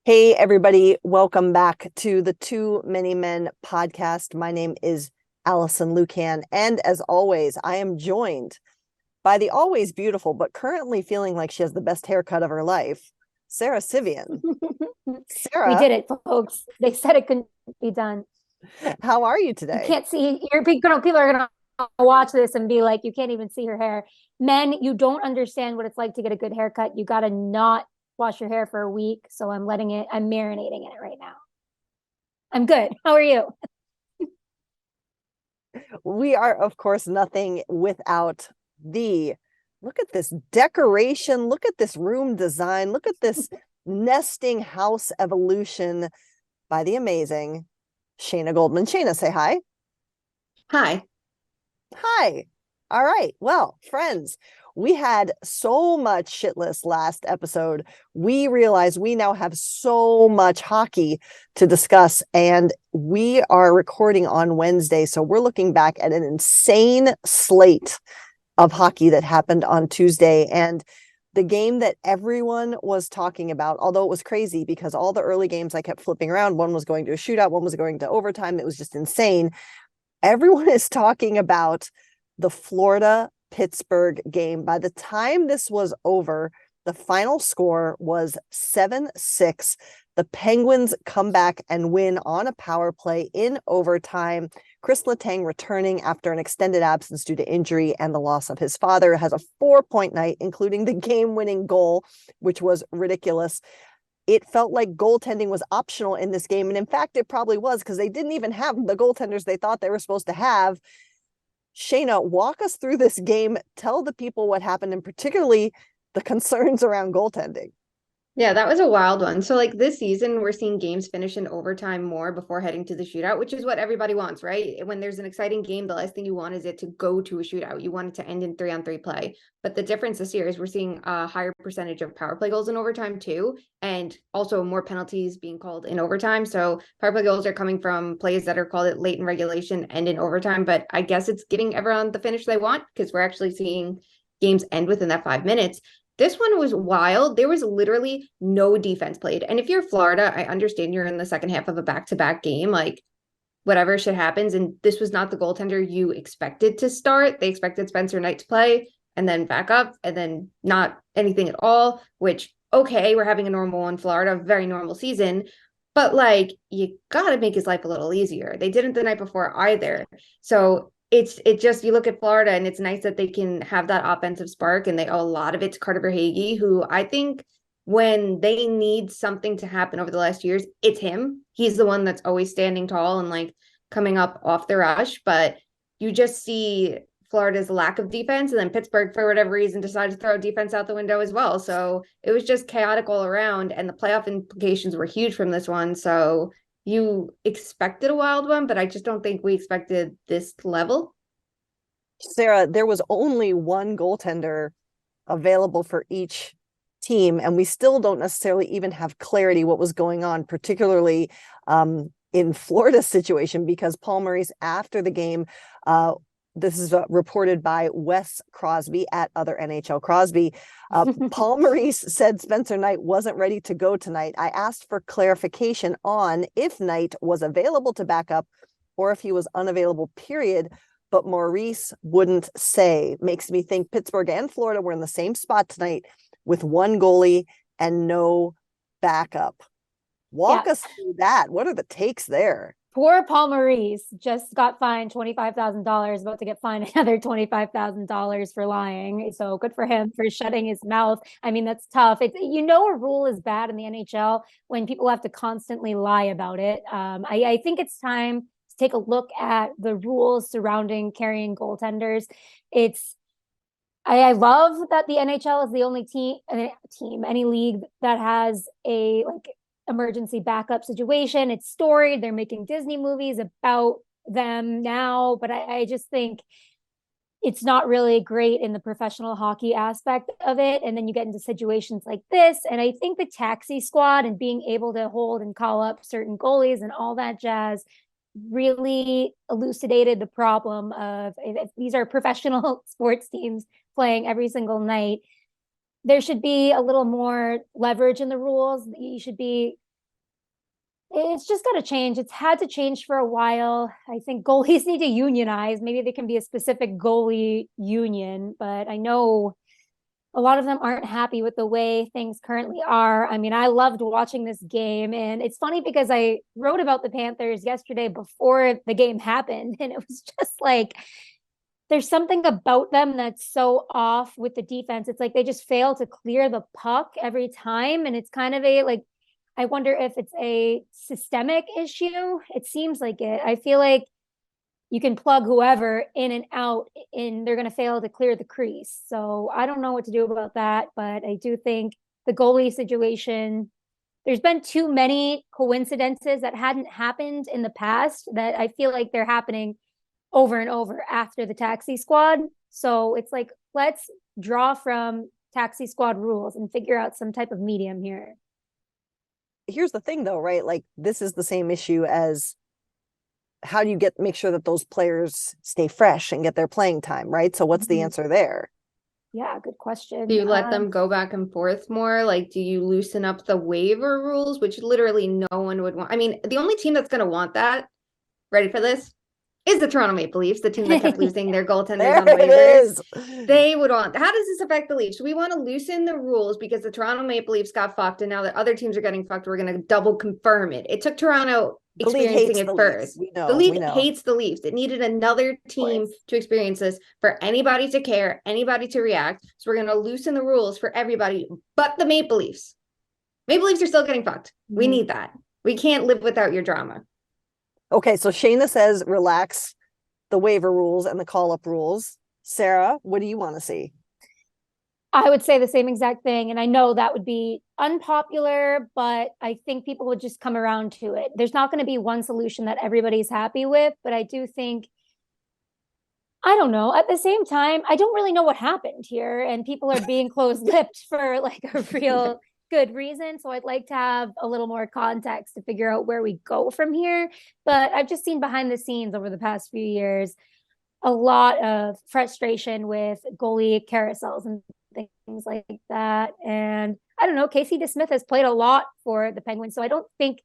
Hey, everybody. Welcome back to the Too Many Men podcast. My name is Alison Lucan. And as always, I am joined by the always beautiful, but currently feeling like she has the best haircut of her life, Sara Sivian. We Sara, did it, folks. They said it couldn't be done. how are you You today? can't see people are gonna watch this and be like, you can't even see her hair. Men, you don't understand what it's like to get a good haircut. You gotta not wash your hair for a week. So I'm marinating in it right now. I'm good. How are you? We are, of course, nothing without the look at this decoration. Look at this room design. Look at this nesting house evolution by the amazing Shayna Goldman. Shayna, say hi. Hi. Hi. All right. Well, friends, we had so much shit list last episode. We realized we now have so much hockey to discuss, and we are recording on Wednesday. So we're looking back at an insane slate of hockey that happened on Tuesday. And the game that everyone was talking about, although it was crazy because all the early games I kept flipping around, one was going to a shootout, one was going to overtime. It was just insane. Everyone is talking about the Florida Pittsburgh game. By the time this was over, the final score was 7-6. The Penguins come back and win on a power play in overtime. Chris Letang, returning after an extended absence due to injury and the loss of his father, has a 4-point night, including the game-winning goal, which was ridiculous. It felt like goaltending was optional in this game. And in fact, it probably was, because they didn't even have the goaltenders they thought they were supposed to have. Shayna, walk us through this game. Tell the people what happened, and particularly the concerns around goaltending. Yeah, that was a wild one. So, like this season, we're seeing games finish in overtime more before heading to the shootout, which is what everybody wants, right? When there's an exciting game, the last thing you want is it to go to a shootout. You want it to end in 3-on-3 play. But the difference this year is we're seeing a higher percentage of power play goals in overtime, too, and also more penalties being called in overtime. So, power play goals are coming from plays that are called it late in regulation and in overtime. But I guess it's getting everyone the finish they want, because we're actually seeing games end within that 5 minutes. This one was wild. There was literally no defense played. And if you're Florida, I understand you're in the second half of a back-to-back game, like whatever shit happens. And this was not the goaltender you expected to start. They expected Spencer Knight to play and then back up and then not anything at all, which, okay, we're having a normal in Florida, very normal season. But like, you got to make his life a little easier. They didn't the night before either. So it just, you look at Florida and it's nice that they can have that offensive spark, and they owe a lot of it to Carter Verhaeghe, who I think when they need something to happen over the last years, it's him. He's the one that's always standing tall and like coming up off the rush. But you just see Florida's lack of defense, and then Pittsburgh, for whatever reason, decided to throw defense out the window as well. So it was just chaotic all around, and the playoff implications were huge from this one. So you expected a wild one, but I just don't think we expected this level. Sara, there was only one goaltender available for each team, and we still don't necessarily even have clarity what was going on, particularly in Florida's situation, because Paul Maurice, after the game, this is reported by Wes Crosby at Other NHL Crosby. Paul Maurice said Spencer Knight wasn't ready to go tonight. I asked for clarification on if Knight was available to back up or if he was unavailable, period. But Maurice wouldn't say. Makes me think Pittsburgh and Florida were in the same spot tonight with one goalie and no backup. Walk us through that. What are the takes there? Poor Paul Maurice just got fined $25,000, about to get fined another $25,000 for lying. So good for him for shutting his mouth. I mean, that's tough. It's, a rule is bad in the NHL when people have to constantly lie about it. I think it's time to take a look at the rules surrounding carrying goaltenders. I love that the NHL is the only any league that has a emergency backup situation. It's storied. They're making Disney movies about them now, but I just think it's not really great in the professional hockey aspect of it. And then you get into situations like this. And I think the taxi squad and being able to hold and call up certain goalies and all that jazz really elucidated the problem of, if these are professional sports teams playing every single night, there should be a little more leverage in the rules. You should be It's just got to change. It's had to change for a while. I think goalies need to unionize. Maybe they can be a specific goalie union, but I know a lot of them aren't happy with the way things currently are. I mean, I loved watching this game, and it's funny because I wrote about the Panthers yesterday before the game happened, and it was just like, there's something about them that's so off with the defense. It's like they just fail to clear the puck every time, and it's kind of a like, I wonder if it's a systemic issue. It seems like it. I feel like you can plug whoever in and out and they're going to fail to clear the crease. So I don't know what to do about that, but I do think the goalie situation, there's been too many coincidences that hadn't happened in the past that I feel like they're happening over and over after the taxi squad. So it's like, let's draw from taxi squad rules and figure out some type of medium here. Here's the thing though, right? Like this is the same issue as how do you make sure that those players stay fresh and get their playing time, right? So what's the answer there? Yeah, good question. Do you let them go back and forth more? Like, do you loosen up the waiver rules, which literally no one would want? I mean, the only team that's going to want that, ready for this, is the Toronto Maple Leafs, the team that kept losing their goaltenders on waivers. They would want. How does this affect the Leafs? We want to loosen the rules because the Toronto Maple Leafs got fucked, and now that other teams are getting fucked, we're going to double confirm it. It took Toronto experiencing it first. The Leaf hates the Leafs. It needed another team to experience this for anybody to care, anybody to react. So we're going to loosen the rules for everybody, but the Maple Leafs. Maple Leafs are still getting fucked. We need that. We can't live without your drama. Okay, so Shayna says relax the waiver rules and the call-up rules. Sara, what do you want to see? I would say the same exact thing. And I know that would be unpopular, but I think people would just come around to it. There's not going to be one solution that everybody's happy with, but I do think, I don't know. At the same time, I don't really know what happened here. And people are being closed-lipped for like a real good reason. So I'd like to have a little more context to figure out where we go from here. But I've just seen behind the scenes over the past few years, a lot of frustration with goalie carousels and things like that. And I don't know, Casey DeSmith has played a lot for the Penguins. So I don't think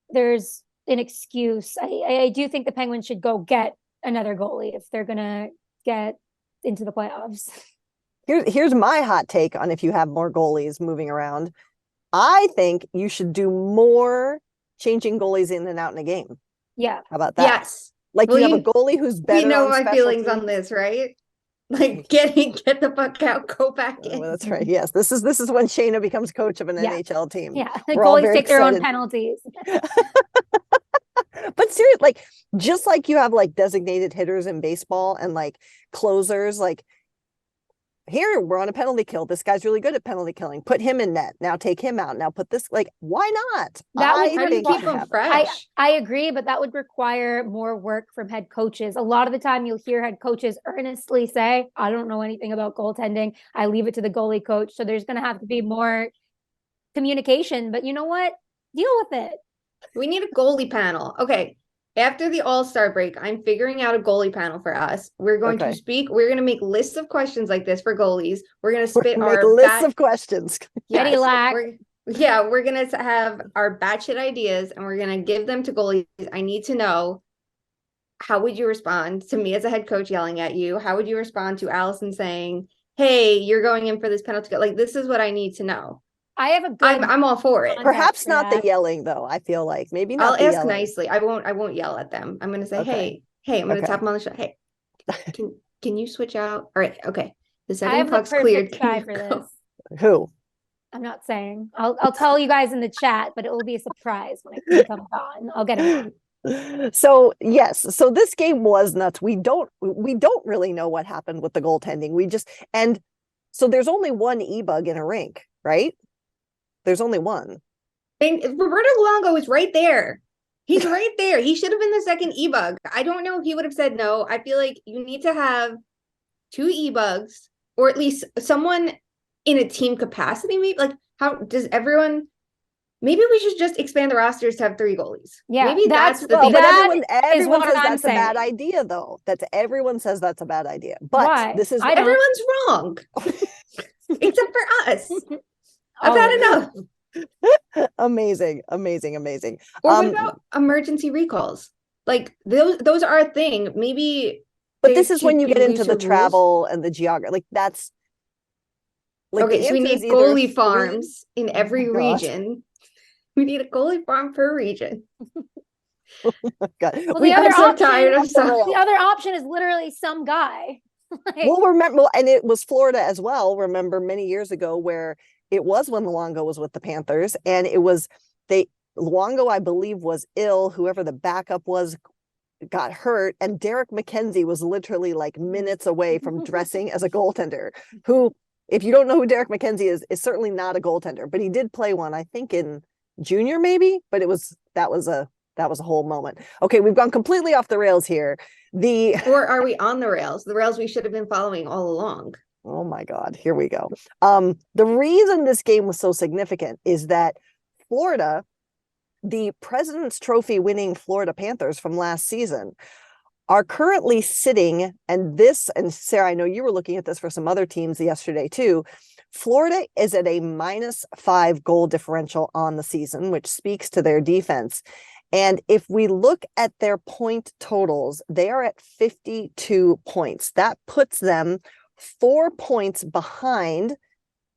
there's an excuse. I do think the Penguins should go get another goalie if they're going to get into the playoffs. Here's my hot take on if you have more goalies moving around. I think you should do more changing goalies in and out in a game. Yeah. How about that? Yes. Like you have a goalie who's better. You know my feelings teams. on this, right? Like get the puck out, go back in. Oh, that's right. Yes. This is when Shayna becomes coach of an NHL team. Yeah. The goalies take their own penalties. But seriously, like just like you have like designated hitters in baseball and like closers, like here we're on a penalty kill. This guy's really good at penalty killing. Put him in net. Now take him out. Now put this, like, why not? That would keep him fresh. I agree, but that would require more work from head coaches. A lot of the time you'll hear head coaches earnestly say, I don't know anything about goaltending. I leave it to the goalie coach. So there's going to have to be more communication, but you know what? Deal with it. We need a goalie panel. Okay. After the All-Star break, I'm figuring out a goalie panel for us. We're going to speak. We're going to make lists of questions like this for goalies. We're going to spit our lists of questions. Yes, we're going to have our batshit ideas and we're going to give them to goalies. I need to know, how would you respond to me as a head coach yelling at you? How would you respond to Alison saying, hey, you're going in for this penalty? Like, this is what I need to know. I have a good I'm all for it. Perhaps not the yelling though. I feel like maybe not. I'll ask yelling. Nicely. I won't yell at them. I'm gonna say, hey, I'm gonna tap them on the shoulder. Hey, can you switch out? All right, okay. The second puck's cleared. Guy for this. Who? I'm not saying. I'll tell you guys in the chat, but it will be a surprise when it comes on. I'll get it. So yes, so this game was nuts. We don't really know what happened with the goaltending. And so there's only one e-bug in a rink, right? There's only one. And Roberto Luongo is right there. He's right there. He should have been the second e-bug. I don't know if he would have said no. I feel like you need to have 2 e-bugs or at least someone in a team capacity. Maybe like how does everyone? Maybe we should just expand the rosters to have 3 goalies. Yeah, maybe that's the thing. But everyone says that's saying. a bad idea, though. Everyone says that's a bad idea. But why? This is everyone's wrong, except for us. I've had enough. Amazing, amazing, amazing. Or what about emergency recalls? Like those are a thing. Maybe but there this is when should you be get into the looser rules. travel and the geography. Like that's like Okay, the so we answer need is either goalie 3. farms in every Oh my God. region. We need a goalie farm per region. God. Well, We the other I'm so option, tired of the stuff. rails. the other option is literally some guy. Like, Well, remember, and it was Florida as well. Remember many years ago where it was when Luongo was with the Panthers, and it was Luongo, I believe, was ill. Whoever the backup was got hurt, and Derek McKenzie was literally like minutes away from dressing as a goaltender. Who, if you don't know who Derek McKenzie is certainly not a goaltender, but he did play one, I think, in junior maybe. But that was a whole moment. Okay, we've gone completely off the rails here. Or are we on the rails? The rails we should have been following all along. Oh my God, here we go. The reason this game was so significant is that Florida, the President's Trophy winning Florida Panthers from last season, are currently sitting, and Sarah, I know you were looking at this for some other teams yesterday too. Florida is at a -5 goal differential on the season, which speaks to their defense. And if we look at their point totals, they are at 52 points. That puts them 4 points behind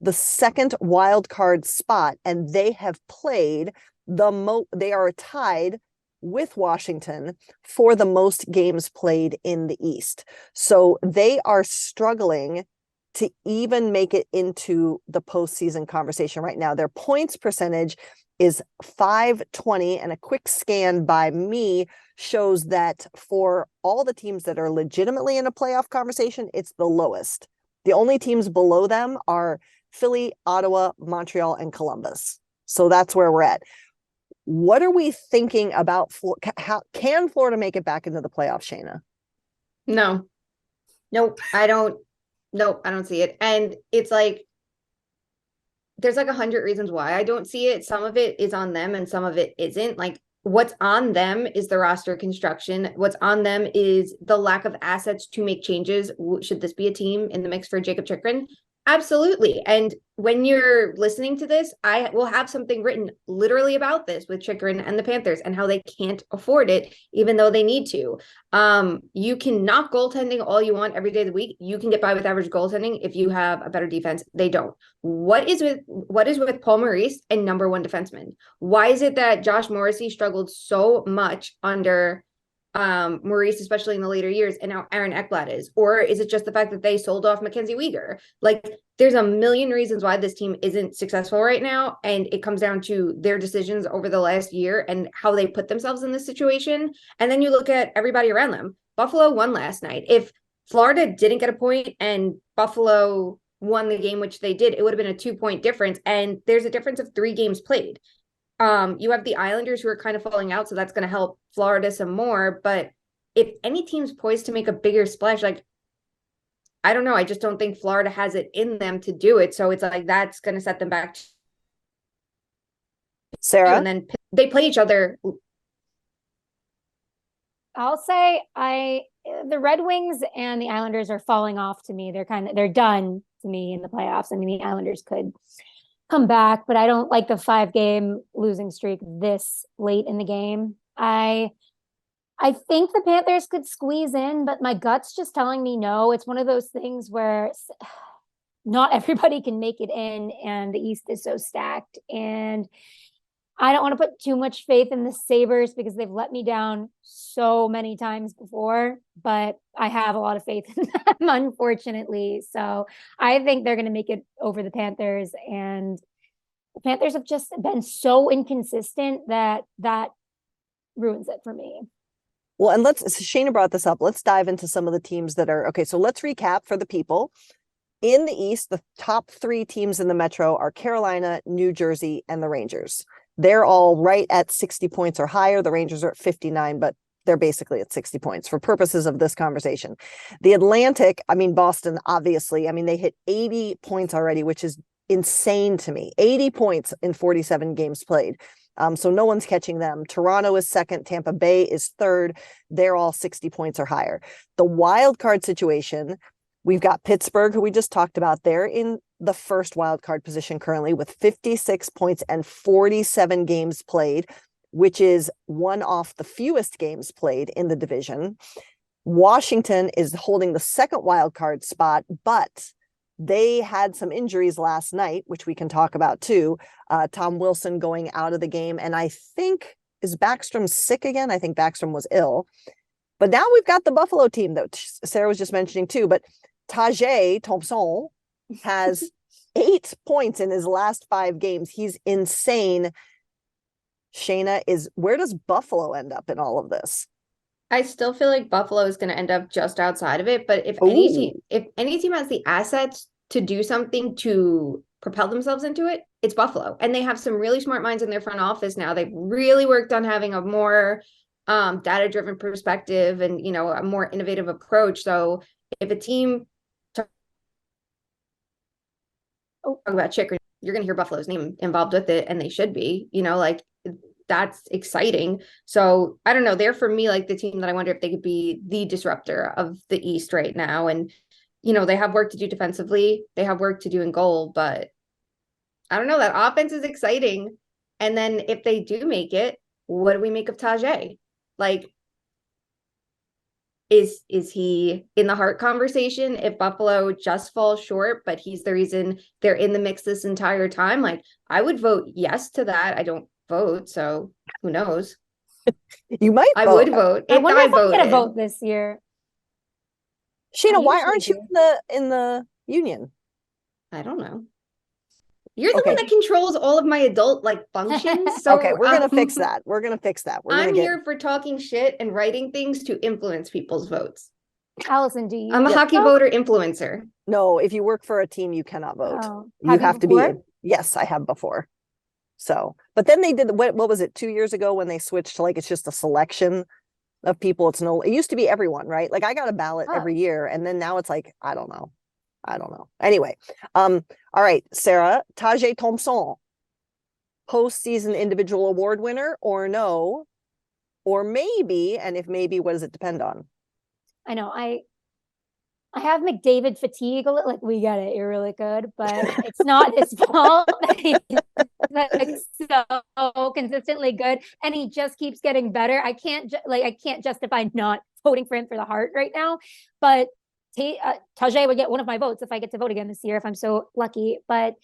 the second wild card spot, and they have played they are tied with Washington for the most games played in the East. So they are struggling to even make it into the postseason conversation right now. Their points percentage is .520, and a quick scan by me shows that for all the teams that are legitimately in a playoff conversation, it's the lowest. The only teams below them are Philly, Ottawa, Montreal, and Columbus. So that's where we're at. What are we thinking about? How can Florida make it back into the playoffs, Shayna? No. Nope. I don't see it. And it's like, there's like 100 reasons why I don't see it. Some of it is on them and some of it isn't. Like, what's on them is the roster construction. What's on them is the lack of assets to make changes. Should this be a team in the mix for Jacob Chikrin? Absolutely. And when you're listening to this, I will have something written literally about this with Chikrin and the Panthers and how they can't afford it, even though they need to. You can knock goaltending all you want every day of the week. You can get by with average goaltending if you have a better defense. They don't. What is with Paul Maurice and number one defenseman? Why is it that Josh Morrissey struggled so much under Maurice, especially in the later years, and now Aaron Ekblad is? Or is it just the fact that they sold off Mackenzie Weegar? Like, there's a million reasons why this team isn't successful right now, and it comes down to their decisions over the last year and how they put themselves in this situation. And then you look at everybody around them. Buffalo won last night. If Florida didn't get a point and Buffalo won the game, which they did, it would have been a 2-point difference, and there's a difference of 3 games played. You have the Islanders who are kind of falling out, so that's going to help Florida some more. But if any team's poised to make a bigger splash, like, I don't know, I just don't think Florida has it in them to do it. So it's like that's going to set them back. Sarah? And then they play each other. I'll say the Red Wings and the Islanders are falling off to me. They're done to me in the playoffs. I mean, the Islanders could come back, but I don't like the 5-game losing streak this late in the game. I think the Panthers could squeeze in, but my gut's just telling me no. It's one of those things where not everybody can make it in, and the East is so stacked. And I don't want to put too much faith in the Sabres because they've let me down so many times before, but I have a lot of faith in them, unfortunately. So I think they're going to make it over the Panthers, and the Panthers have just been so inconsistent that ruins it for me. Well, and Shayna brought this up. Let's dive into some of the teams that are, okay, so let's recap for the people. In the East, the top 3 teams in the Metro are Carolina, New Jersey, and the Rangers. They're all right at 60 points or higher. The Rangers are at 59, but they're basically at 60 points for purposes of this conversation. The Atlantic, I mean, Boston, obviously, I mean, they hit 80 points already, which is insane to me. 80 points in 47 games played. So no one's catching them. Toronto is second. Tampa Bay is third. They're all 60 points or higher. The wild card situation, We've got Pittsburgh, who we just talked about. They're in the first wild card position currently with 56 points and 47 games played, which is one off the fewest games played in the division. Washington is holding the second wild card spot, but they had some injuries last night, which we can talk about too. Tom Wilson going out of the game. And I think, is Backstrom sick again? I think Backstrom was ill. But now we've got the Buffalo team that Sara was just mentioning too. But Tage Thompson has 8 points in his last 5 games. He's insane. Shayna, where does Buffalo end up in all of this? I still feel like Buffalo is going to end up just outside of it. But if any team has the assets to do something to propel themselves into it, it's Buffalo. And they have some really smart minds in their front office now. They've really worked on having a more data-driven perspective and, a more innovative approach. So if a team talk about Chick, you're going to hear Buffalo's name involved with it, and they should be, that's exciting. So I don't know. They're, for me, like the team that I wonder if they could be the disruptor of the East right now. And, they have work to do defensively. They have work to do in goal, but I don't know. That offense is exciting. And then if they do make it, what do we make of Tage? Like, is he in the heart conversation if Buffalo just falls short, but he's the reason they're in the mix this entire time? Like, I would vote yes to that. I don't vote, so who knows? You might. I would vote. I wonder if I'm gonna vote this year. Shayna, why aren't you in the union? I don't know. You're the one that controls all of my adult functions. So okay, we're gonna fix that. I'm here for talking shit and writing things to influence people's votes. Alison, do you? I'm a hockey voter influencer. No, if you work for a team, you cannot vote. Oh. You have to be. Yes, I have before. So, but then they did what was it 2 years ago when they switched to it's just a selection of people. It used to be everyone, right? Like I got a ballot every year, and then now it's I don't know. Anyway, all right, Sara, Tage Thompson, postseason individual award winner or no, or maybe, and if maybe, what does it depend on? I know I have McDavid fatigue a little. We get it, you're really good, but it's not his fault. He's so consistently good, and he just keeps getting better. I can't justify not voting for him for the Hart right now, but Tage would get one of my votes if I get to vote again this year, if I'm so lucky. But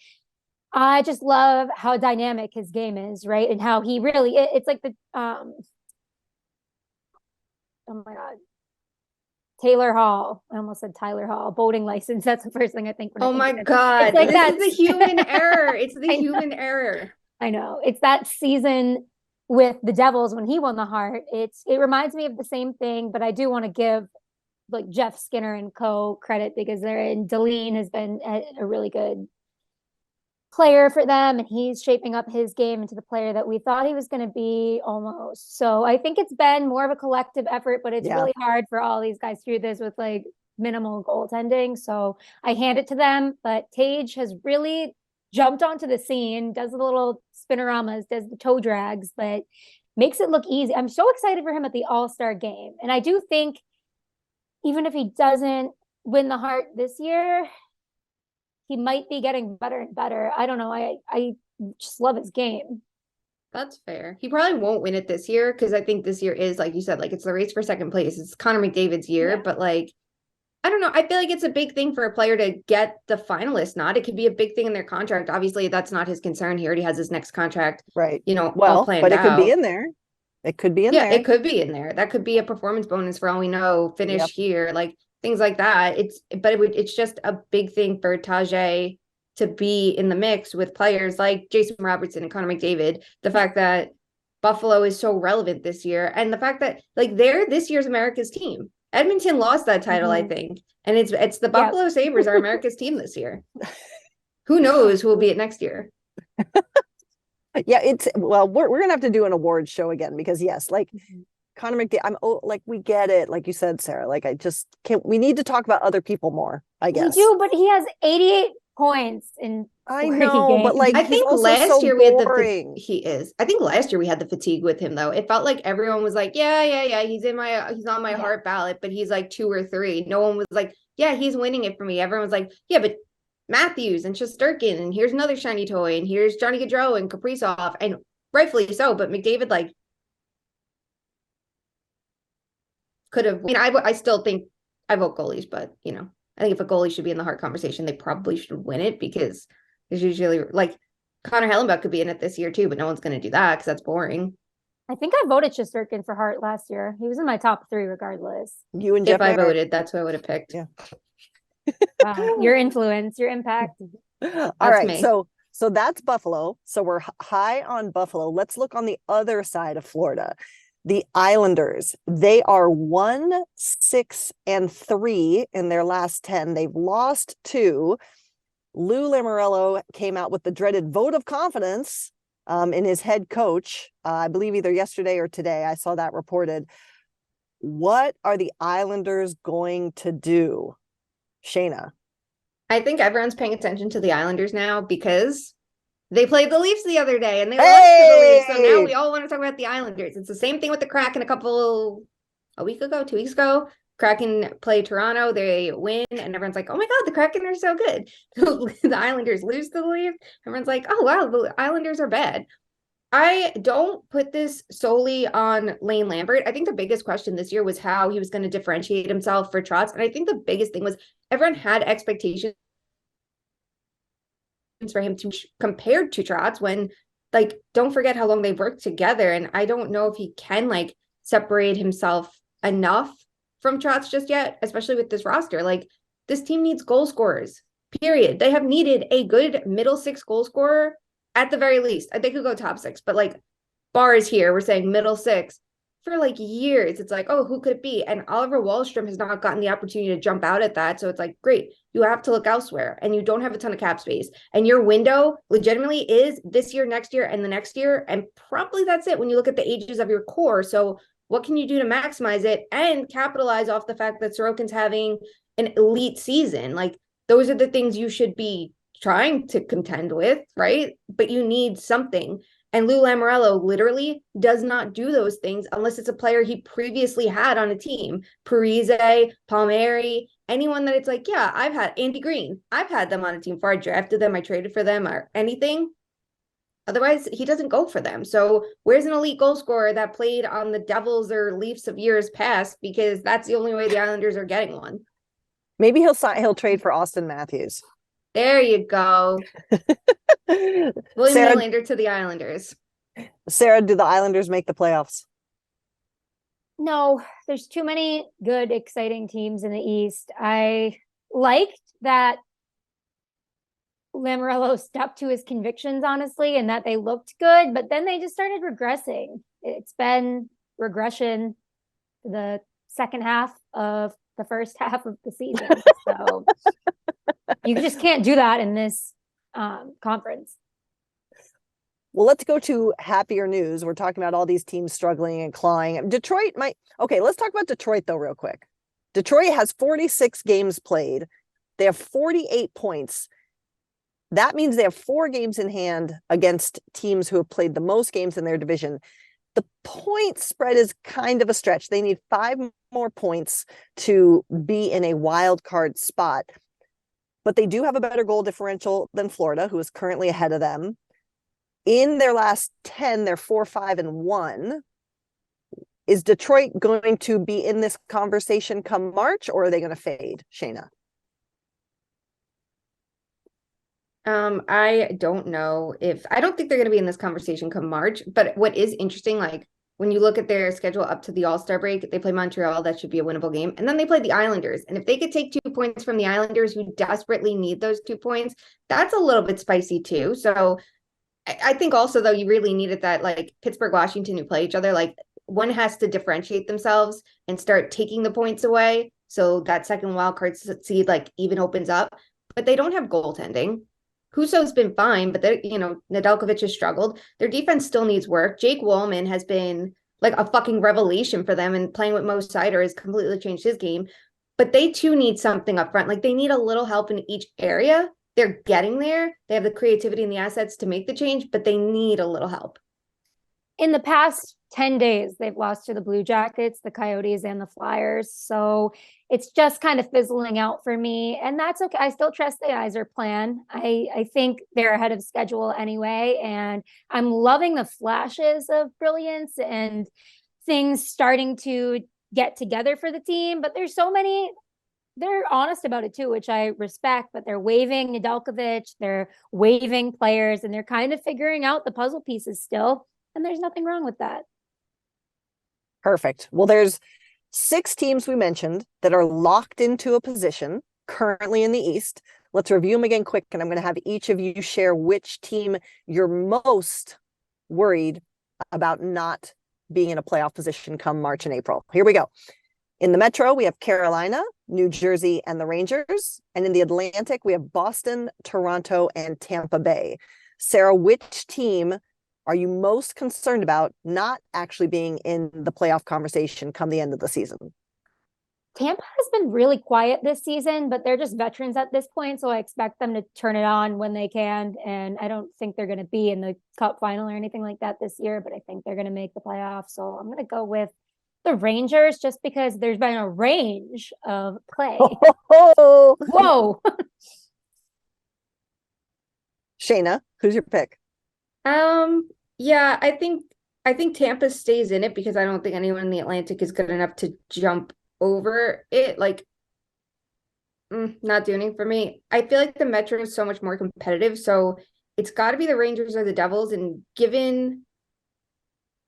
I just love how dynamic his game is, right? And how he really, it's like the, oh my God, Taylor Hall. I almost said Tyler Hall, boating license. That's the first thing I think. Oh my God. It's this is the human error. It's the human error. I know. It's that season with the Devils when he won the Hart. It reminds me of the same thing, but I do want to give Jeff Skinner and co credit because Deline has been a really good player for them, and he's shaping up his game into the player that we thought he was going to be almost. So I think it's been more of a collective effort, but it's really hard for all these guys through this with minimal goaltending. So I hand it to them, but Tage has really jumped onto the scene, does the little spinoramas, does the toe drags, but makes it look easy. I'm so excited for him at the All-Star game. And I do think even if he doesn't win the Hart this year, he might be getting better and better. I don't know. I just love his game. That's fair. He probably won't win it this year because I think this year is, like you said, it's the race for second place. It's Connor McDavid's year, but I don't know. I feel like it's a big thing for a player to get the finalist nod. It could be a big thing in their contract. Obviously, that's not his concern. He already has his next contract, right? All planned but it out. Could be in there. It could be in there. Yeah, it could be in there. That could be a performance bonus for all we know. Finish here, things like that. It's just a big thing for Tage to be in the mix with players like Jason Robertson and Connor McDavid. The fact that Buffalo is so relevant this year, and the fact that they're this year's America's team. Edmonton lost that title, I think, and it's the Buffalo Sabres are America's team this year. Who knows who will be it next year? Yeah, we're gonna have to do an awards show again because Connor McDavid, we get it, like you said, Sara. I just can't. We need to talk about other people more, I guess. We do, but he has 88 points in I 40 know, but games. like I he's think also last so year we had boring. he is. I think last year we had the fatigue with him though. It felt like everyone was like, yeah. He's on my heart ballot, but he's like 2 or 3. No one was like, yeah, he's winning it for me. Everyone was like, yeah, but Matthews and Shesterkin, and here's another shiny toy, and here's Johnny Gaudreau and Kaprizov, and rightfully so. But McDavid like could have. I still think I vote goalies, but I think if a goalie should be in the Hart conversation, they probably should win it because there's usually like Connor Hellenbuck could be in it this year too, but no one's going to do that because that's boring. I think I voted Shesterkin for Hart last year. He was in my top 3 regardless. You and If Jeff I voted, that's who I would have picked. Yeah. Wow. Your influence, your impact. All That's right, me. so that's Buffalo. So we're high on Buffalo. Let's look on the other side of Florida. The Islanders, they are 1-6-3 in their last 10. They've lost 2. Lou Lamoriello came out with the dreaded vote of confidence in his head coach, I believe either yesterday or today. I saw that reported. What are the Islanders going to do? Shayna. I think everyone's paying attention to the Islanders now because they played the Leafs the other day and they lost to the Leafs. So now we all want to talk about the Islanders. It's the same thing with the Kraken a week ago, 2 weeks ago. Kraken play Toronto, they win, and everyone's like, oh my God, the Kraken are so good. The Islanders lose to the Leafs. Everyone's like, oh wow, the Islanders are bad. I don't put this solely on Lane Lambert. I think the biggest question this year was how he was going to differentiate himself for Trotz. And I think the biggest thing was everyone had expectations for him to compared to Trotz when, like, don't forget how long they've worked together. And I don't know if he can, like, separate himself enough from Trotz just yet, especially with this roster. Like, this team needs goal scorers, period. They have needed a good middle 6 goal scorer at the very least. They could go top 6, but like bars here, we're saying middle 6 for like years. It's like, oh, who could it be? And Oliver Wahlstrom has not gotten the opportunity to jump out at that. So it's like, great, you have to look elsewhere and you don't have a ton of cap space. And your window legitimately is this year, next year, and the next year. And probably that's it when you look at the ages of your core. So what can you do to maximize it and capitalize off the fact that Sorokin's having an elite season? Like, those are the things you should be trying to contend with, right? But you need something. And Lou Lamoriello literally does not do those things unless it's a player he previously had on a team. Parise, Palmieri, anyone that it's like, yeah, I've had Andy Green. I've had them on a team before. I drafted them, I traded for them or anything. Otherwise, he doesn't go for them. So where's an elite goal scorer that played on the Devils or Leafs of years past? Because that's the only way the Islanders are getting one. Maybe he'll trade for Austin Matthews. There you go. William Nylander to the Islanders. Sarah, do the Islanders make the playoffs? No, there's too many good, exciting teams in the East. I liked that Lamoriello stuck to his convictions, honestly, and that they looked good, but then they just started regressing. It's been regression the second half of the first half of the season. So you just can't do that in this conference. Well, let's go to happier news. We're talking about all these teams struggling and clawing. Detroit might. Okay, let's talk about Detroit, though, real quick. Detroit has 46 games played. They have 48 points. That means they have 4 games in hand against teams who have played the most games in their division. The point spread is kind of a stretch. They need 5 more points to be in a wild card spot. But they do have a better goal differential than Florida, who is currently ahead of them. In their last 10, they're 4-5-1. Is Detroit going to be in this conversation come March, or are they going to fade, Shayna? I don't know I don't think they're going to be in this conversation come March, but what is interesting, like when you look at their schedule up to the All-Star break, they play Montreal. That should be a winnable game. And then they play the Islanders. And if they could take 2 points from the Islanders who desperately need those 2 points, that's a little bit spicy too. So I think also, though, you really needed that, like Pittsburgh, Washington, who play each other, like one has to differentiate themselves and start taking the points away. So that second wild card seed like even opens up, but they don't have goaltending. Husso's been fine, but Nedeljkovic has struggled. Their defense still needs work. Jake Wallman has been like a fucking revelation for them, and playing with Mo Seider has completely changed his game. But they too need something up front. Like they need a little help in each area. they're getting there. They have the creativity and the assets to make the change, but they need a little help. In the past 10 days, they've lost to the Blue Jackets, the Coyotes, and the Flyers. So it's just kind of fizzling out for me. And that's okay. I still trust the Yzer plan. I think they're ahead of schedule anyway. And I'm loving the flashes of brilliance and things starting to get together for the team. But there's so many, they're honest about it too, which I respect, but they're waiving Nedeljkovic, they're waiving players, and they're kind of figuring out the puzzle pieces still. And there's nothing wrong with that. Perfect. Well, there's 6 teams we mentioned that are locked into a position currently in the East. Let's review them again quick, and I'm going to have each of you share which team you're most worried about not being in a playoff position come March and April. Here we go. In the Metro, we have Carolina, New Jersey, and the Rangers. And in the Atlantic, we have Boston, Toronto, and Tampa Bay. Sara, which team are you most concerned about not actually being in the playoff conversation come the end of the season? Tampa has been really quiet this season, but they're just veterans at this point. So I expect them to turn it on when they can. And I don't think they're going to be in the cup final or anything like that this year, but I think they're going to make the playoffs. So I'm going to go with the Rangers just because there's been a range of play. Whoa. Shayna, who's your pick? Yeah, I think Tampa stays in it because I don't think anyone in the Atlantic is good enough to jump over it. Like, not doing it for me. I feel like the Metro is so much more competitive, so it's got to be the Rangers or the Devils. And given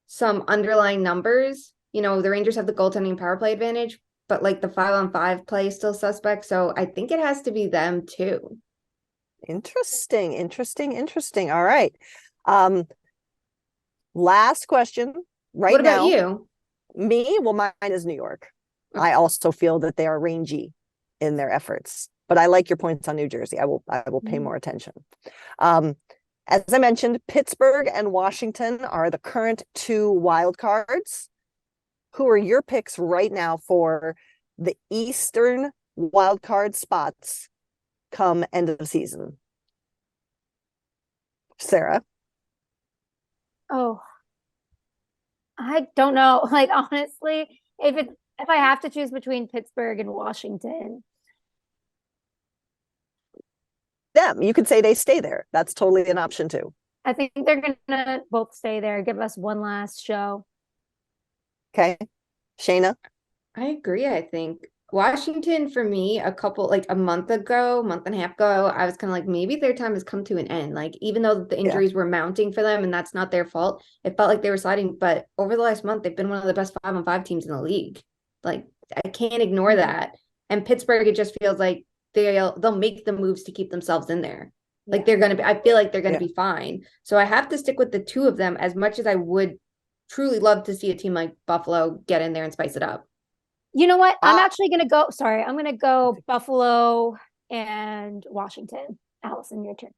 some underlying numbers, you know, the Rangers have the goaltending power play advantage, but like the 5-on-5 play is still suspect. So I think it has to be them too. Interesting. All right. Last question right now. What about you? Me? Well, mine is New York. I also feel that they are rangy in their efforts, but I like your points on New Jersey. I will pay more attention. As I mentioned, Pittsburgh and Washington are the current 2 wild cards. Who are your picks right now for the Eastern wild card spots come end of the season? Sara? Oh, I don't know. Like, honestly, if I have to choose between Pittsburgh and Washington. Them. You could say they stay there. That's totally an option too. I think they're going to both stay there, give us one last show. Okay. Shayna? I agree. I think Washington, for me, a month and a half ago, I was kind of like, maybe their time has come to an end. Like, even though the injuries were mounting for them and that's not their fault, it felt like they were sliding. But over the last month, they've been one of the best 5-on-5 teams in the league. Like, I can't ignore that. And Pittsburgh, it just feels like they'll make the moves to keep themselves in there. Like, they're going to be, I feel like they're going to be fine. So I have to stick with the 2 of them as much as I would truly love to see a team like Buffalo get in there and spice it up. You know what? I'm actually going to go. Sorry, I'm going to go Buffalo and Washington. Alison, your turn.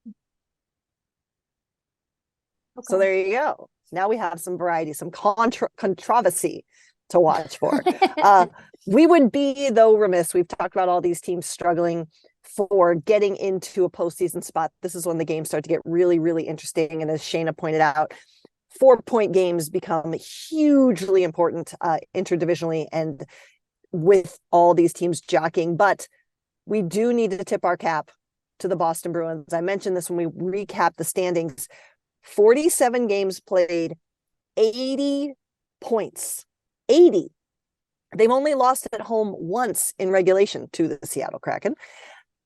Okay. So there you go. Now we have some variety, some controversy to watch for. We would be, though, remiss. We've talked about all these teams struggling for getting into a postseason spot. This is when the games start to get really, really interesting. And as Shayna pointed out, 4-point games become hugely important interdivisionally and with all these teams jockeying. But we do need to tip our cap to the Boston Bruins. I mentioned this when we recap the standings. 47 games played, 80 points. 80. They've only lost at home once in regulation to the Seattle Kraken,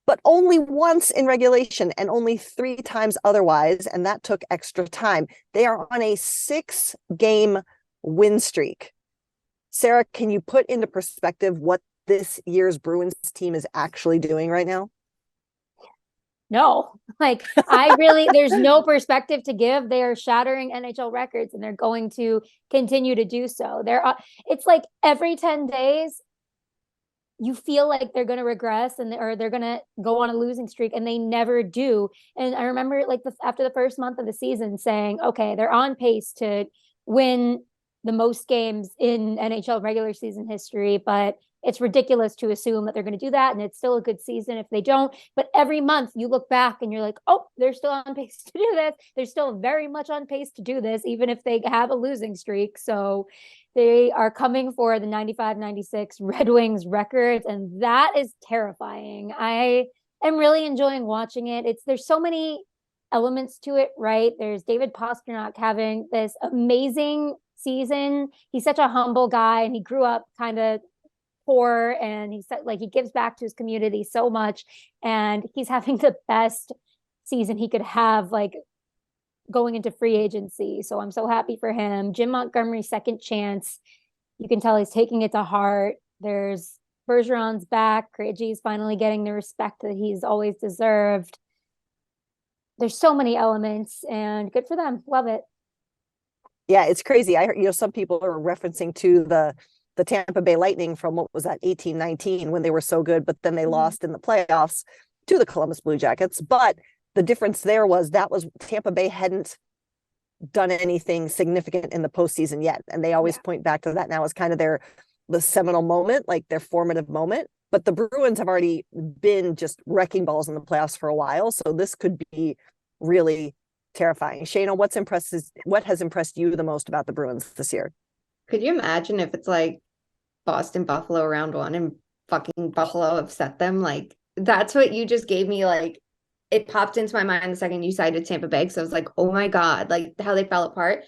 but only once in regulation and only 3 times otherwise, and that took extra time. They are on a 6-game win streak. Sara, can you put into perspective what this year's Bruins team is actually doing right now? No, like there's no perspective to give. They are shattering NHL records and they're going to continue to do so. It's like every 10 days, you feel like they're going to regress or they're going to go on a losing streak, and they never do. And I remember after the first month of the season saying, okay, they're on pace to win the most games in NHL regular season history, but it's ridiculous to assume that they're going to do that. And it's still a good season if they don't. But every month you look back and you're like, oh, they're still on pace to do this. They're still very much on pace to do this, even if they have a losing streak. So they are coming for the 95-96 Red Wings records. And that is terrifying. I am really enjoying watching it. There's so many elements to it, right? There's David Pastrnak having this amazing season. He's such a humble guy, and he grew up kind of poor, and he said like he gives back to his community so much, and he's having the best season he could have, like going into free agency. So I'm so happy for him. Jim Montgomery's second chance, you can tell he's taking it to heart. There's Bergeron's back. Krejci's finally getting the respect that he's always deserved. There's so many elements, and good for them. Love it. Yeah, it's crazy. I heard, some people are referencing to the Tampa Bay Lightning from what was that 18-19 when they were so good, but then they lost in the playoffs to the Columbus Blue Jackets. But the difference there was Tampa Bay hadn't done anything significant in the postseason yet, and they always point back to that now as kind of the seminal moment, like their formative moment. But the Bruins have already been just wrecking balls in the playoffs for a while, so this could be really terrifying. Shayna, what has impressed you the most about the Bruins this year? Could you imagine if it's like Boston Buffalo round one and fucking Buffalo upset them? Like, that's what you just gave me. Like, it popped into my mind the second you cited Tampa Bay. So I was like, oh my God, like how they fell apart.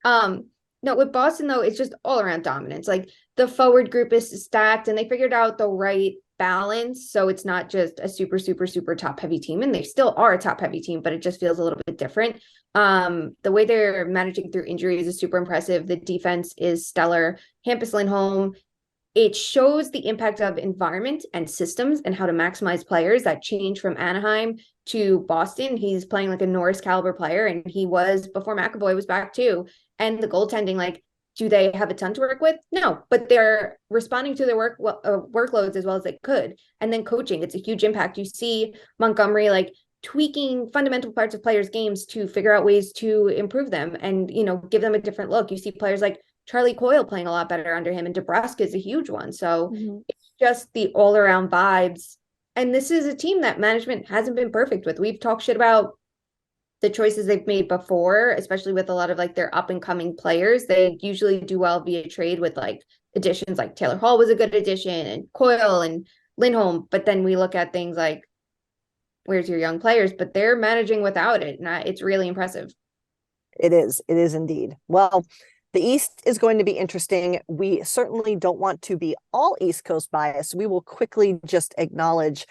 No, with Boston though, it's just all around dominance. Like the forward group is stacked, and they figured out the right balance. So it's not just a super, super, super top heavy team, and they still are a top heavy team, but it just feels a little bit different. The way they're managing through injuries is super impressive. The defense is stellar. Hampus Lindholm, it shows the impact of environment and systems and how to maximize players. That change from Anaheim to Boston, he's playing like a Norris caliber player, and he was before McAvoy was back too. And the goaltending, like, do they have a ton to work with? No, but they're responding to their workloads as well as they could. And then coaching, it's a huge impact. You see Montgomery like tweaking fundamental parts of players' games to figure out ways to improve them and, give them a different look. You see players like Charlie Coyle playing a lot better under him, and DeBrusk is a huge one. So it's just the all around vibes. And this is a team that management hasn't been perfect with. We've talked shit about the choices they've made before, especially with a lot of like their up and coming players. They usually do well via trade with like additions, like Taylor Hall was a good addition, and Coyle and Lindholm. But then we look at things like, where's your young players? But they're managing without it. And it's really impressive. It is indeed. Well, the East is going to be interesting. We certainly don't want to be all East Coast biased. We will quickly just acknowledge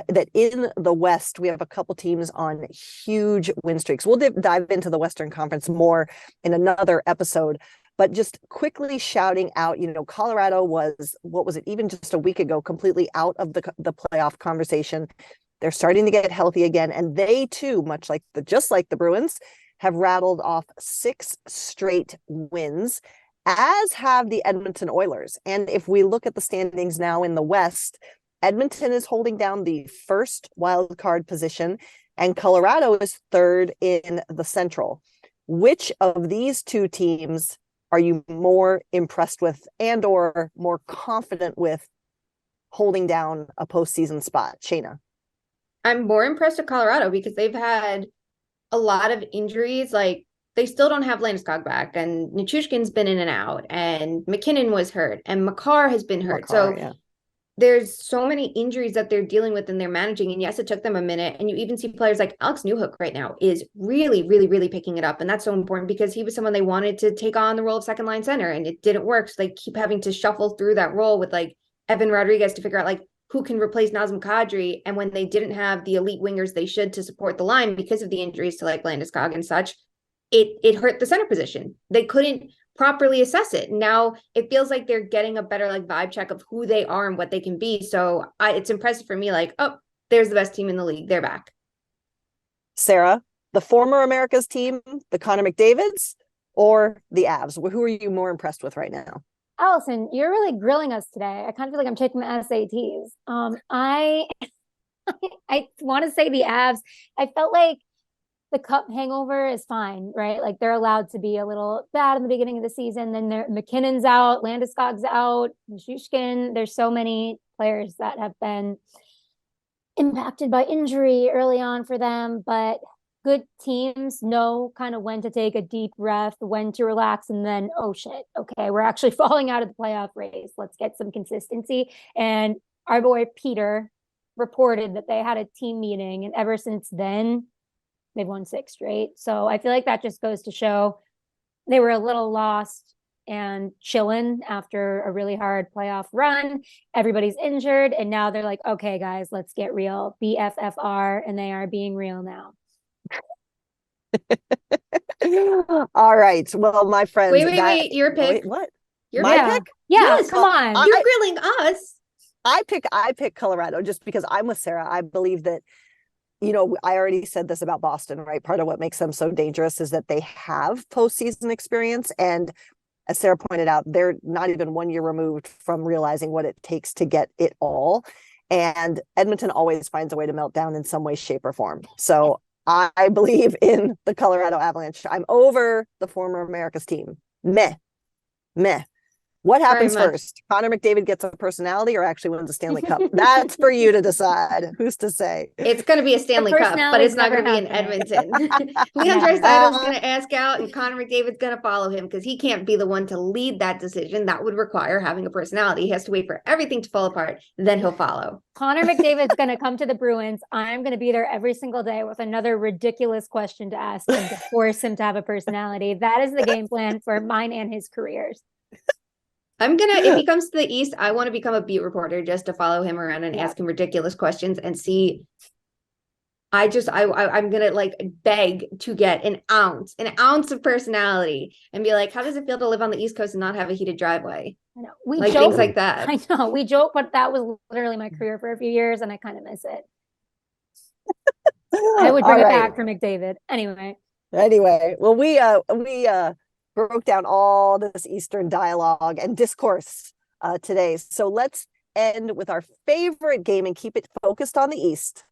that in the West, we have a couple teams on huge win streaks. We'll dive into the Western Conference more in another episode, but just quickly shouting out, Colorado was, what was it, even just a week ago, completely out of the playoff conversation. They're starting to get healthy again, and they too, just like the Bruins, have rattled off 6 straight wins, as have the Edmonton Oilers. And if we look at the standings now in the West, Edmonton is holding down the first wild card position, and Colorado is third in the Central. Which of these two teams are you more impressed with and or more confident with holding down a postseason spot? Shayna? I'm more impressed with Colorado because they've had a lot of injuries. Like, they still don't have Landeskog back, and Nichushkin's been in and out, and McKinnon was hurt, and Makar has been hurt. There's so many injuries that they're dealing with and they're managing. And yes, it took them a minute. And you even see players like Alex Newhook right now is really, really, really picking it up. And that's so important because he was someone they wanted to take on the role of second line center, and it didn't work. So they keep having to shuffle through that role with like Evan Rodriguez to figure out like who can replace Nazem Kadri. And when they didn't have the elite wingers they should to support the line because of the injuries to like Landeskog and such, it hurt the center position. They couldn't properly assess it. Now it feels like they're getting a better like vibe check of who they are and what they can be. So it's impressive for me. Like, oh, there's the best team in the league. They're back. Sarah, the former America's team, the Connor McDavids, or the Avs? Who are you more impressed with right now? Alison, you're really grilling us today. I kind of feel like I'm taking the SATs. I want to say the Avs. I felt like the cup hangover is fine, right? Like they're allowed to be a little bad in the beginning of the season. Then McKinnon's out, Landeskog's out, Shushkin. There's so many players that have been impacted by injury early on for them, but good teams know kind of when to take a deep breath, when to relax, and then, oh shit, okay, we're actually falling out of the playoff race. Let's get some consistency. And our boy Peter reported that they had a team meeting, and ever since then, they've won 6 straight. So I feel like that just goes to show they were a little lost and chilling after a really hard playoff run. Everybody's injured, and now they're like, okay, guys, let's get real. BFFR, and they are being real now. All right. Well, my friends. Wait. Your pick. Wait, what? My pick? Yeah, yes, come on. You're grilling us. I pick Colorado just because I'm with Sarah. I believe that, I already said this about Boston, right? Part of what makes them so dangerous is that they have postseason experience. And as Sarah pointed out, they're not even 1 year removed from realizing what it takes to get it all. And Edmonton always finds a way to melt down in some way, shape, or form. So I believe in the Colorado Avalanche. I'm over the former America's team. Meh. What happens first? Connor McDavid gets a personality or actually wins a Stanley Cup? That's for you to decide. Who's to say? It's going to be a Stanley Cup, but it's not going to be in Edmonton. Leon Draisaitl's going to ask out, and Connor McDavid's going to follow him because he can't be the one to lead that decision. That would require having a personality. He has to wait for everything to fall apart, then he'll follow. Connor McDavid's going to come to the Bruins. I'm going to be there every single day with another ridiculous question to ask him to force him to have a personality. That is the game plan for mine and his careers. If he comes to the East, I want to become a beat reporter just to follow him around and ask him ridiculous questions and see. I'm going to beg to get an ounce of personality and be like, how does it feel to live on the East Coast and not have a heated driveway? I know. We joke, things like that. I know. We joke, but that was literally my career for a few years and I kind of miss it. I would bring it back for McDavid. Anyway, well, we broke down all this Eastern dialogue and discourse today. So let's end with our favorite game and keep it focused on the East.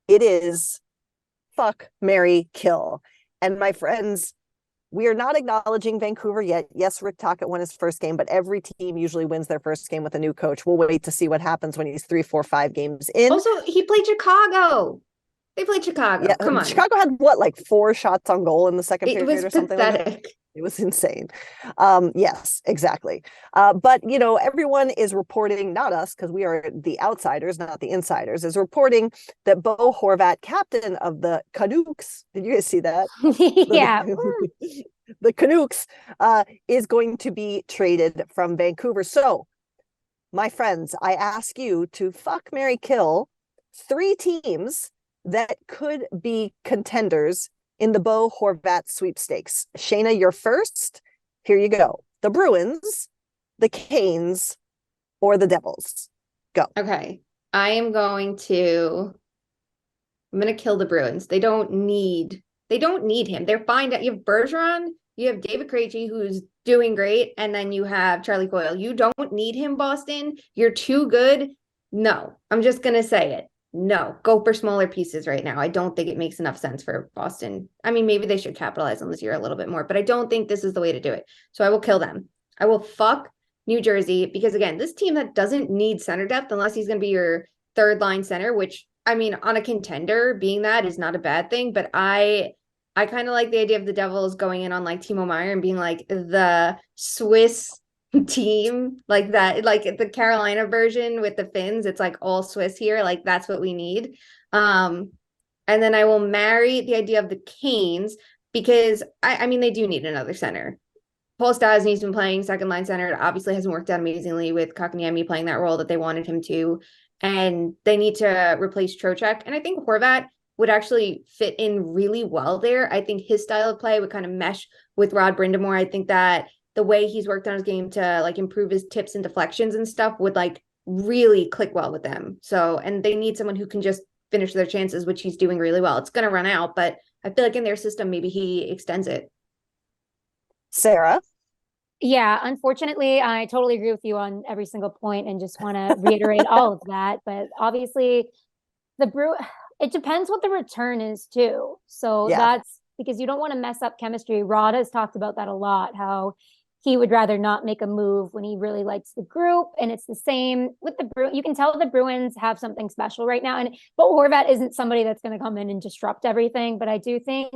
It is Fuck, Marry, Kill. And my friends, we are not acknowledging Vancouver yet. Yes, Rick Tocchet won his first game, but every team usually wins their first game with a new coach. We'll wait to see what happens when he's 3, 4, 5 games in. Also, he played Chicago. They played Chicago. Yeah, come on. Chicago had 4 shots on goal in the second period or something like that? It was insane. Yes, exactly. But, everyone is reporting, not us, because we are the outsiders, not the insiders, is reporting that Bo Horvat, captain of the Canucks, did you guys see that? Yeah. The Canucks is going to be traded from Vancouver. So, my friends, I ask you to fuck, marry, kill 3 teams that could be contenders in the Bo Horvat sweepstakes. Shayna, you're first. Here you go. The Bruins, the Canes, or the Devils. Go. Okay. I'm going to kill the Bruins. They don't need him. They're fine. You have Bergeron, you have David Krejci, who's doing great, and then you have Charlie Coyle. You don't need him, Boston. You're too good. No, I'm just going to say it. No, go for smaller pieces right now. I don't think it makes enough sense for Boston. I mean, maybe they should capitalize on this year a little bit more, but I don't think this is the way to do it. So I will kill them. I will fuck New Jersey because, again, this team that doesn't need center depth unless he's going to be your third line center, which, I mean, on a contender, being that is not a bad thing, but I kind of like the idea of the Devils going in on like Timo Meier and being like the Swiss team, like that, like the Carolina version with the Finns. It's like all Swiss here. Like that's what we need. And then I will marry the idea of the Canes because I mean, they do need another center. Paul Stastny's been playing second line center. It obviously hasn't worked out amazingly with Kotkaniemi playing that role that they wanted him to. And they need to replace Trocheck. And I think Horvat would actually fit in really well there. I think his style of play would kind of mesh with Rod Brindamore. I think that the way he's worked on his game to like improve his tips and deflections and stuff would like really click well with them. So, and they need someone who can just finish their chances, which he's doing really well. It's going to run out, but I feel like in their system, maybe he extends it. Sarah? Yeah, unfortunately, I totally agree with you on every single point and just want to reiterate all of that. But obviously, It depends what the return is too. So Yeah. that's because you don't want to mess up chemistry. Rod has talked about that a lot, how he would rather not make a move when he really likes the group. And it's the same with the Bruins. You can tell the Bruins have something special right now. And Bo Horvat isn't somebody that's going to come in and disrupt everything. But I do think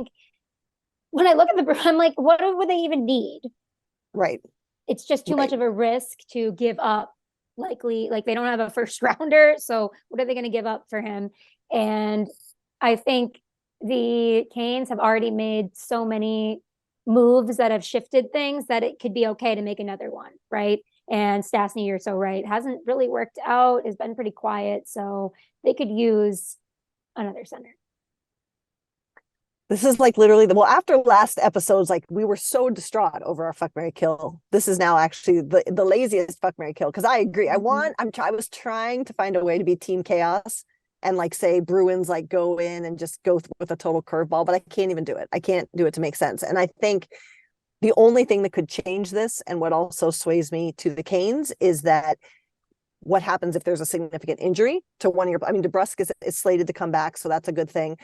when I look at the Bruins, I'm like, what would they even need? Right. It's just too much of a risk to give up. Likely, like they don't have a first rounder. So what are they going to give up for him? And I think the Canes have already made so many moves that have shifted things that it could be okay to make another one, right? And Stastny, you're so right, hasn't really worked out, has been pretty quiet, so they could use another center. This is like literally after last episodes, like we were so distraught over our fuck, marry, kill. This is now actually the laziest fuck, marry, kill. Cause I agree. I was trying to find a way to be team chaos and like say Bruins like go in and just go with a total curveball, but I can't even do it. I can't do it to make sense. And I think the only thing that could change this and what also sways me to the Canes is that what happens if there's a significant injury to one of your, I mean, DeBrusk is slated to come back, so that's a good thing.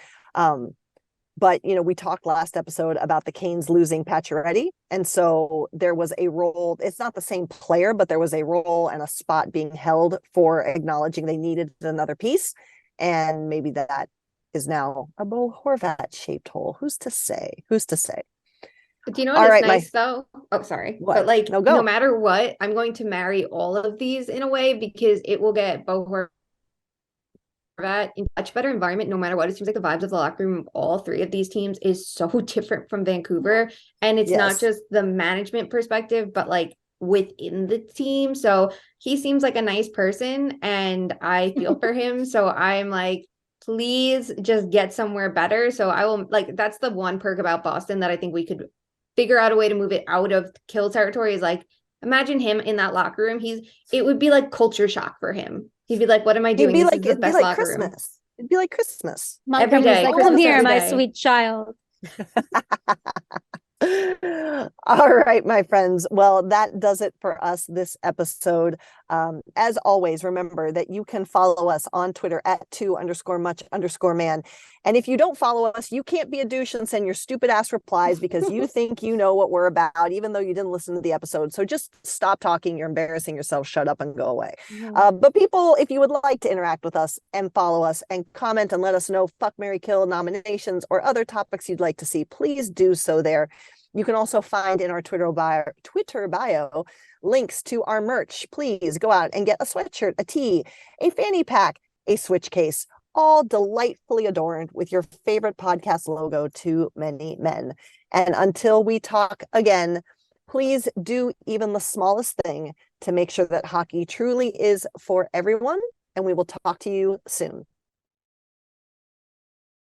But, you know, we talked last episode about the Canes losing Pacioretty. And so there was a role, it's not the same player, but there was a role and a spot being held for acknowledging they needed another piece. And maybe that is now a Bo Horvat shaped hole. Who's to say? Who's to say? But do you know what is nice though? Oh, sorry. What? But like, no matter what, I'm going to marry all of these in a way because it will get Bo Horvat in a much better environment no matter what. It seems like the vibes of the locker room of all three of these teams is so different from Vancouver. And it's not just the management perspective, but like within the team. So he seems like a nice person and I feel for him. So I'm like, please just get somewhere better. So I will, like, that's the one perk about Boston that I think we could figure out a way to move it out of kill territory is like, imagine him in that locker room. It would be like culture shock for him. He'd be like, what am I doing? This is the best locker room. It'd be like Christmas. Every day. Like, come here, my sweet child. All right, my friends. Well, that does it for us this episode. As always, remember that you can follow us on Twitter at @2_much_man. And if you don't follow us, you can't be a douche and send your stupid ass replies because you think you know what we're about, even though you didn't listen to the episode. So just stop talking. You're embarrassing yourself. Shut up and go away. But people, if you would like to interact with us and follow us and comment and let us know fuck, marry, kill nominations or other topics you'd like to see, please do so there. You can also find in our Twitter bio links to our merch. Please go out and get a sweatshirt, a tee, a fanny pack, a switch case, all delightfully adorned with your favorite podcast logo, Too Many Men. And until we talk again, please do even the smallest thing to make sure that hockey truly is for everyone. And we will talk to you soon.